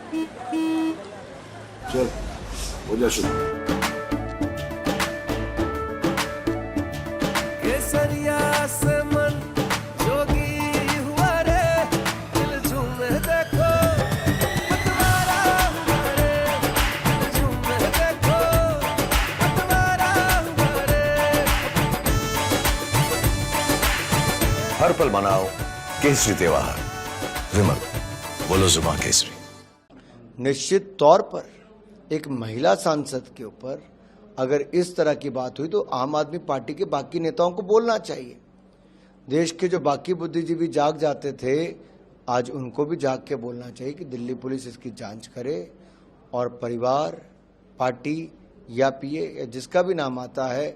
चल हो जा शुरू। केसरिया से मन जोगी हुआ रे, दिल झूमे देखो पतवारा हुआ रे, दिल झूमे देखो पतवारा हुआ रे। हर पल मनाओ केसरी त्योहार। विमल, बोलो जुबान केसरी। निश्चित तौर पर एक महिला सांसद के ऊपर अगर इस तरह की बात हुई तो आम आदमी पार्टी के बाकी नेताओं को बोलना चाहिए। देश के जो बाकी बुद्धिजीवी जाग जाते थे, आज उनको भी जाग के बोलना चाहिए कि दिल्ली पुलिस इसकी जांच करे और परिवार, पार्टी या पीए या जिसका भी नाम आता है,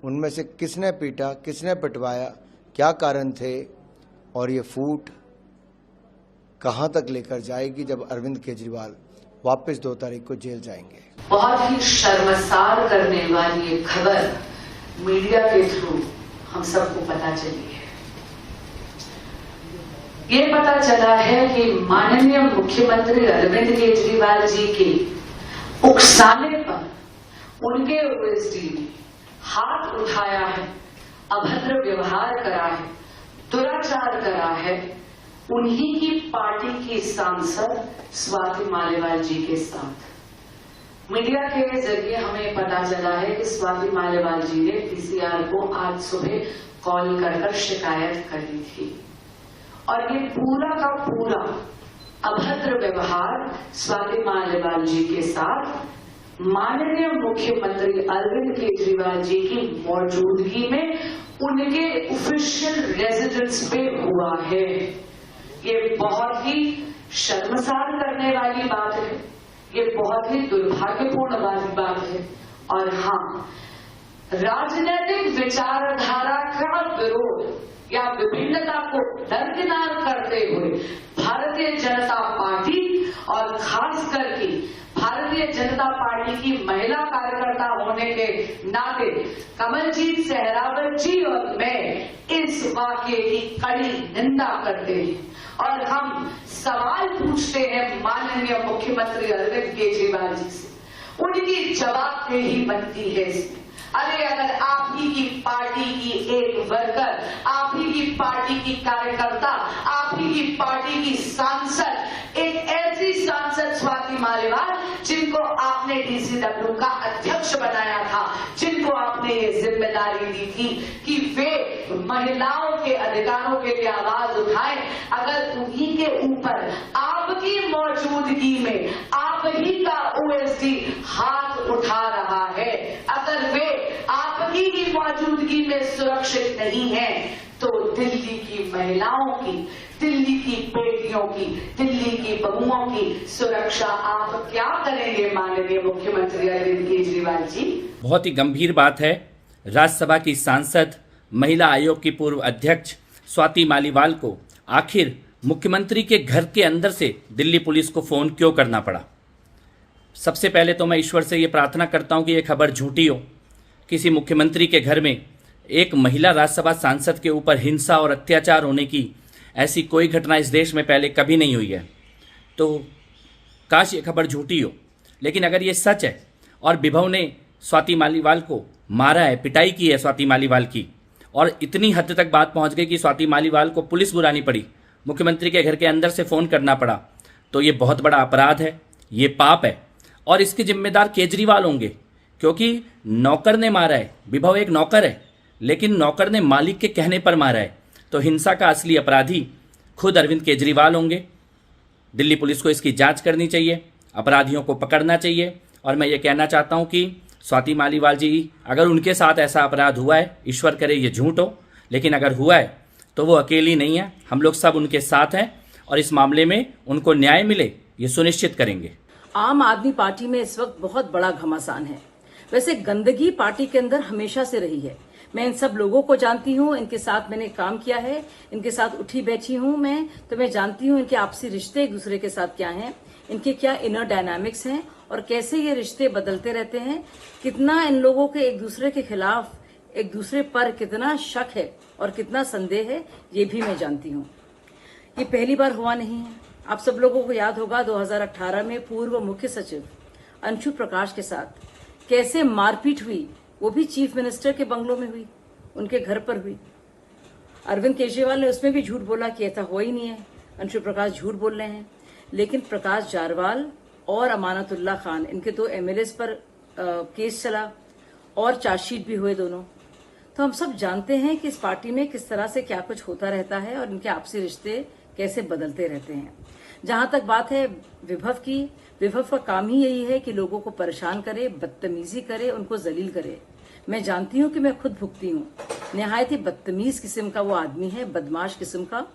उनमें से किसने पीटा, किसने पिटवाया, क्या कारण थे और ये फूट कहां तक लेकर जाएगी जब अरविंद केजरीवाल वापस 2 तारीख को जेल जाएंगे। बहुत ही शर्मसार करने वाली ये खबर मीडिया के थ्रू हम सबको पता चली है। ये पता चला है कि माननीय मुख्यमंत्री अरविंद केजरीवाल जी के उकसाने पर उनके ओएसडी ने हाथ उठाया है, अभद्र व्यवहार करा है, दुराचार करा है उन्हीं की पार्टी की सांसद स्वाति मालिवाल जी के साथ। मीडिया के जरिए हमें पता चला है कि स्वाति मालिवाल जी ने पीसीआर को आज सुबह कॉल कर शिकायत कर दी थी और ये पूरा का पूरा अभद्र व्यवहार स्वाति मालिवाल जी के साथ माननीय मुख्यमंत्री अरविंद केजरीवाल जी की मौजूदगी में उनके ऑफिशियल रेजिडेंस पे हुआ है। ये बहुत ही शर्मसार करने वाली बात है, ये बहुत ही दुर्भाग्यपूर्ण वाली बात है। और हाँ, राजनीतिक विचारधारा का विरोध या विभिन्नता को दरकिनार करते हुए भारतीय जनता पार्टी और खास करके भारतीय जनता पार्टी की महिला कार्यकर्ता होने के नाते कमलजीत सहरावत जी और मैं इस वाकये की कड़ी निंदा करते हैं और हम सवाल पूछते हैं माननीय मुख्यमंत्री अरविंद केजरीवाल जी से। उनकी जवाबदेही बनती है इसमें। अरे अगर आप ही की पार्टी की एक वर्कर, आप ही की पार्टी की कार्यकर्ता, आप ही की पार्टी की सांसद, एक ऐसी सांसद स्वाति मालिवाल जिनको आपने डीसीडब्ल्यू का अध्यक्ष बनाया था, जिनको आपने ये जिम्मेदारी दी थी कि वे महिलाओं के अधिकारों के लिए आवाज उठाएं, अगर उन्हीं के ऊपर आपकी मौजूदगी में आप ही का ओएसडी हाथ उठा रहा है, अगर वे आपकी ही मौजूदगी में सुरक्षित नहीं है, तो दिल्ली की महिलाओं की, दिल्ली की बेटियों की, दिल्ली की बहुओं की सुरक्षा आप क्या करेंगे माननीय मुख्यमंत्री अरविंद केजरीवाल जी? बहुत ही गंभीर बात है। राज्यसभा की सांसद, महिला आयोग की पूर्व अध्यक्ष स्वाति मालिवाल को आखिर मुख्यमंत्री के घर के अंदर से दिल्ली पुलिस को फोन क्यों करना पड़ा? सबसे पहले तो मैं ईश्वर से ये प्रार्थना करता हूँ कि ये खबर झूठी हो। किसी मुख्यमंत्री के घर में एक महिला राज्यसभा सांसद के ऊपर हिंसा और अत्याचार होने की ऐसी कोई घटना इस देश में पहले कभी नहीं हुई है। तो काश ये खबर झूठी हो, लेकिन अगर ये सच है और विभव ने स्वाति मालिवाल को मारा है, पिटाई की है स्वाति मालिवाल की, और इतनी हद तक बात पहुंच गई कि स्वाति मालिवाल को पुलिस बुलानी पड़ी, मुख्यमंत्री के घर के अंदर से फ़ोन करना पड़ा, तो ये बहुत बड़ा अपराध है, ये पाप है और इसके जिम्मेदार केजरीवाल होंगे, क्योंकि नौकर ने मारा है। विभव एक नौकर है, लेकिन नौकर ने मालिक के कहने पर मारा है, तो हिंसा का असली अपराधी खुद अरविंद केजरीवाल होंगे। दिल्ली पुलिस को इसकी जांच करनी चाहिए, अपराधियों को पकड़ना चाहिए। और मैं ये कहना चाहता हूँ कि स्वाति मालिवाल जी, अगर उनके साथ ऐसा अपराध हुआ है, ईश्वर करे ये झूठ हो, लेकिन अगर हुआ है तो वो अकेली नहीं है, हम लोग सब उनके साथ हैं और इस मामले में उनको न्याय मिले ये सुनिश्चित करेंगे। आम आदमी पार्टी में इस वक्त बहुत बड़ा घमासान है। वैसे गंदगी पार्टी के अंदर हमेशा से रही है। मैं इन सब लोगों को जानती हूँ, इनके साथ मैंने काम किया है, इनके साथ उठी बैठी हूँ मैं, तो मैं जानती हूँ इनके आपसी रिश्ते एक दूसरे के साथ क्या हैं, इनके क्या इनर डायनामिक्स हैं और कैसे ये रिश्ते बदलते रहते हैं, कितना इन लोगों के एक दूसरे के खिलाफ, एक दूसरे पर कितना शक है और कितना संदेह है, ये भी मैं जानती हूँ। ये पहली बार हुआ नहीं है, आप सब लोगों को याद होगा 2018 में पूर्व मुख्य सचिव अंशु प्रकाश के साथ कैसे मारपीट हुई, वो भी चीफ मिनिस्टर के बंगलों में हुई, उनके घर पर हुई। अरविंद केजरीवाल ने उसमें भी झूठ बोला कि ऐसा हो ही नहीं है, अंशु प्रकाश झूठ बोल रहे हैं। लेकिन प्रकाश जारवाल और अमानतुल्लाह खान, इनके 2 MLAs पर केस चला और चार्जशीट भी हुए दोनों। तो हम सब जानते हैं कि इस पार्टी में किस तरह से क्या कुछ होता रहता है और इनके आपसी रिश्ते कैसे बदलते रहते हैं। जहां तक बात है विभव की, विभव का काम ही यही है कि लोगों को परेशान करे, बदतमीजी करे, उनको जलील करे। मैं जानती हूं कि मैं खुद भुगती हूं। निहायत ही बदतमीज किस्म का वो आदमी है, बदमाश किस्म का,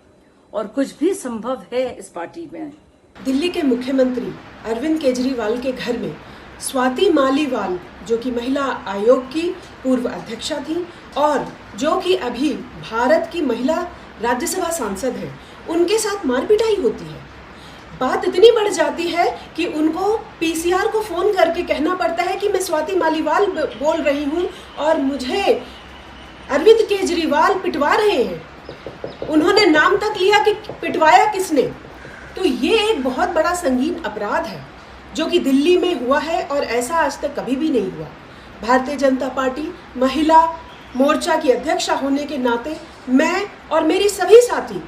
और कुछ भी संभव है इस पार्टी में। दिल्ली के मुख्यमंत्री अरविंद केजरीवाल के घर में स्वाति मालीवाल, जो कि महिला आयोग की पूर्व अध्यक्षा थी और जो कि अभी भारत की महिला राज्यसभा सांसद हैं, उनके साथ मारपिटाई होती है। बात इतनी बढ़ जाती है कि उनको पीसीआर को फोन करके कहना पड़ता है कि मैं स्वाति मालीवाल बोल रही हूं और मुझे अरविंद केजरीवाल पिटवा रहे हैं। उन्होंने नाम तक लिया कि पिटवाया किसने। तो ये एक बहुत बड़ा संगीन अपराध है जो कि दिल्ली में हुआ है और ऐसा आज तक कभी भी नहीं हुआ। भारतीय जनता पार्टी महिला मोर्चा की अध्यक्षा होने के नाते मैं और मेरी सभी साथी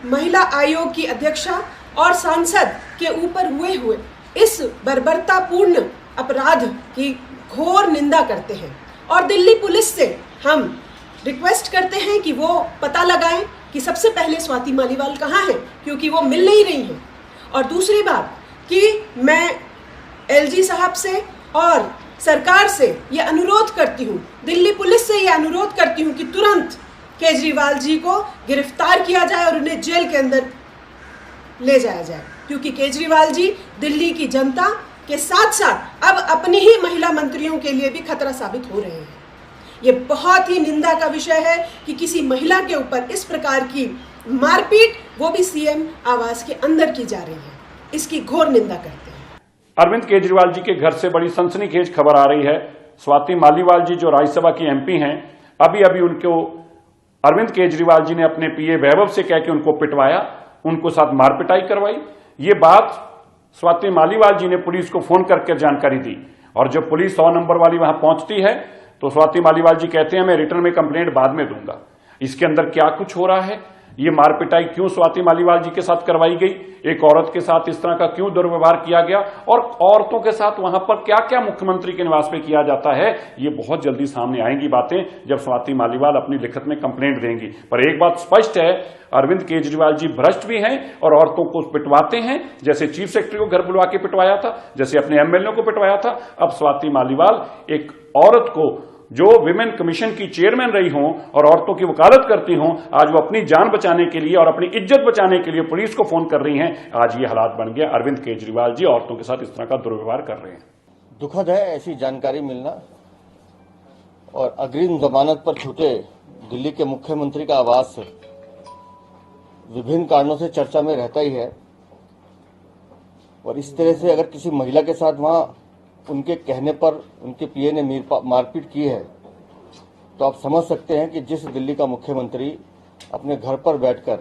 महिला आयोग की अध्यक्षा और सांसद के ऊपर हुए इस बर्बरतापूर्ण अपराध की घोर निंदा करते हैं और दिल्ली पुलिस से हम रिक्वेस्ट करते हैं कि वो पता लगाएं कि सबसे पहले स्वाति मालीवाल कहाँ है, क्योंकि वो मिल नहीं रही हैं। और दूसरी बात कि मैं एलजी साहब से और सरकार से ये अनुरोध करती हूँ, दिल्ली पुलिस से ये अनुरोध करती हूँ कि तुरंत केजरीवाल जी को गिरफ्तार किया जाए और उन्हें जेल के अंदर ले जाया जाए, क्योंकि केजरीवाल जी दिल्ली की जनता के साथ साथ अब अपनी ही महिला मंत्रियों के लिए भी खतरा साबित हो रहे हैं। ये बहुत ही निंदा का विषय है कि किसी महिला के ऊपर इस प्रकार की मारपीट, वो भी सीएम आवास के अंदर की जा रही है। इसकी घोर निंदा करते हैं। अरविंद केजरीवाल जी के घर से बड़ी सनसनीखेज खबर आ रही है। स्वाति मालीवाल जी जो राज्यसभा की एमपी हैं, अभी उनको अरविंद केजरीवाल जी ने अपने पीए वैभव से कह के उनको पिटवाया, उनको साथ मारपिटाई करवाई। ये बात स्वाति मालीवाल जी ने पुलिस को फोन करके जानकारी दी और जब पुलिस 100 नंबर वाली वहां पहुंचती है तो स्वाति मालीवाल जी कहते हैं मैं रिटर्न में कंप्लेंट बाद में दूंगा। इसके अंदर क्या कुछ हो रहा है, ये मारपिटाई क्यों स्वाति मालीवाल जी के साथ करवाई गई, एक औरत के साथ इस तरह का क्यों दुर्व्यवहार किया गया और औरतों के साथ वहां पर क्या क्या मुख्यमंत्री के निवास में किया जाता है, ये बहुत जल्दी सामने आएंगी बातें जब स्वाति मालीवाल अपनी लिखित में कंप्लेंट देंगी। पर एक बात स्पष्ट है, अरविंद केजरीवाल जी भ्रष्ट भी हैं और औरतों को पिटवाते हैं, जैसे चीफ सेक्रेटरी को घर बुलवा के पिटवाया था, जैसे अपने एमएलए को पिटवाया था। अब स्वाति मालीवाल एक औरत को जो विमेन कमीशन की चेयरमैन रही हों और औरतों की वकालत करती हों, आज वो अपनी जान बचाने के लिए और अपनी इज्जत बचाने के लिए पुलिस को फोन कर रही हैं। आज ये हालात बन गए, अरविंद केजरीवाल जी औरतों के साथ इस तरह का दुर्व्यवहार कर रहे हैं। दुखद है ऐसी जानकारी मिलना और अग्रिम जमानत पर छूटे दिल्ली के मुख्यमंत्री का आवास विभिन्न कारणों से चर्चा में रहता ही है और इस तरह से अगर किसी महिला के साथ वहां उनके कहने पर उनके पीए ने मारपीट की है तो आप समझ सकते हैं कि जिस दिल्ली का मुख्यमंत्री अपने घर पर बैठकर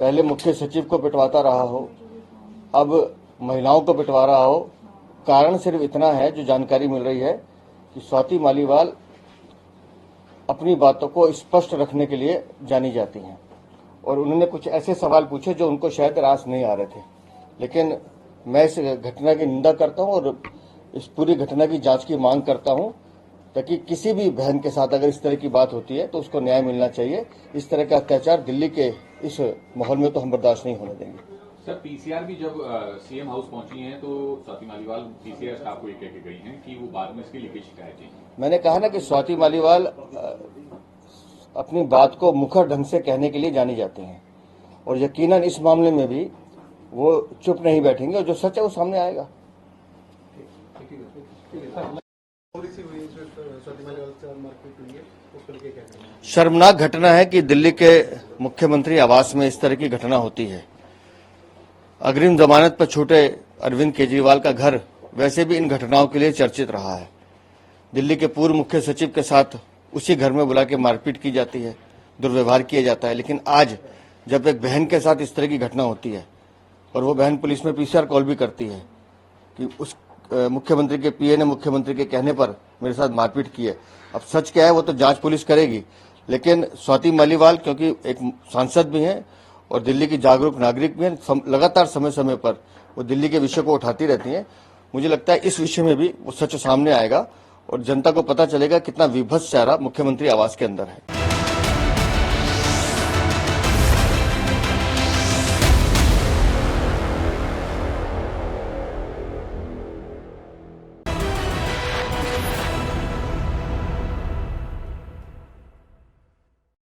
पहले मुख्य सचिव को पिटवाता रहा हो, अब महिलाओं को पिटवा रहा हो, कारण सिर्फ इतना है जो जानकारी मिल रही है कि स्वाति मालीवाल अपनी बातों को स्पष्ट रखने के लिए जानी जाती हैं और उन्होंने कुछ ऐसे सवाल पूछे जो उनको शायद रास नहीं आ रहे थे। लेकिन मैं इस घटना की निंदा करता हूं और इस पूरी घटना की जांच की मांग करता हूं ताकि किसी भी बहन के साथ अगर इस तरह की बात होती है तो उसको न्याय मिलना चाहिए। इस तरह का अत्याचार दिल्ली के इस माहौल में तो हम बर्दाश्त नहीं होने देंगे। सर, पीसीआर भी जब सीएम हाउस पहुंची हैं तो स्वाति मालीवाल पीसीआर स्टाफ को ये कह के गई हैं कि वो बाद में इसकी लिखी शिकायतें। मैंने कहा ना कि स्वाति मालीवाल अपनी बात को मुखर ढंग से कहने के लिए जानी जाती हैं और यकीनन इस मामले में भी वो चुप नहीं बैठेंगे और जो सच है वो सामने आएगा। शर्मनाक घटना है कि दिल्ली के मुख्यमंत्री आवास में इस तरह की घटना होती है। अग्रिम जमानत पर छूटे अरविंद केजरीवाल का घर वैसे भी इन घटनाओं के लिए चर्चित रहा है। दिल्ली के पूर्व मुख्य सचिव के साथ उसी घर में बुला के मारपीट की जाती है, दुर्व्यवहार किया जाता है। लेकिन आज जब एक बहन के साथ इस तरह की घटना होती है और वो बहन पुलिस में पीसीआर कॉल भी करती है कि उस मुख्यमंत्री के पीए ने मुख्यमंत्री के कहने पर मेरे साथ मारपीट की है। अब सच क्या है वो तो जांच पुलिस करेगी, लेकिन स्वाति मालीवाल क्योंकि एक सांसद भी हैं और दिल्ली की जागरूक नागरिक भी हैं, लगातार समय समय पर वो दिल्ली के विषय को उठाती रहती हैं। मुझे लगता है इस विषय में भी वो सच सामने आएगा और जनता को पता चलेगा कितना विभत्स चेहरा मुख्यमंत्री आवास के अंदर है।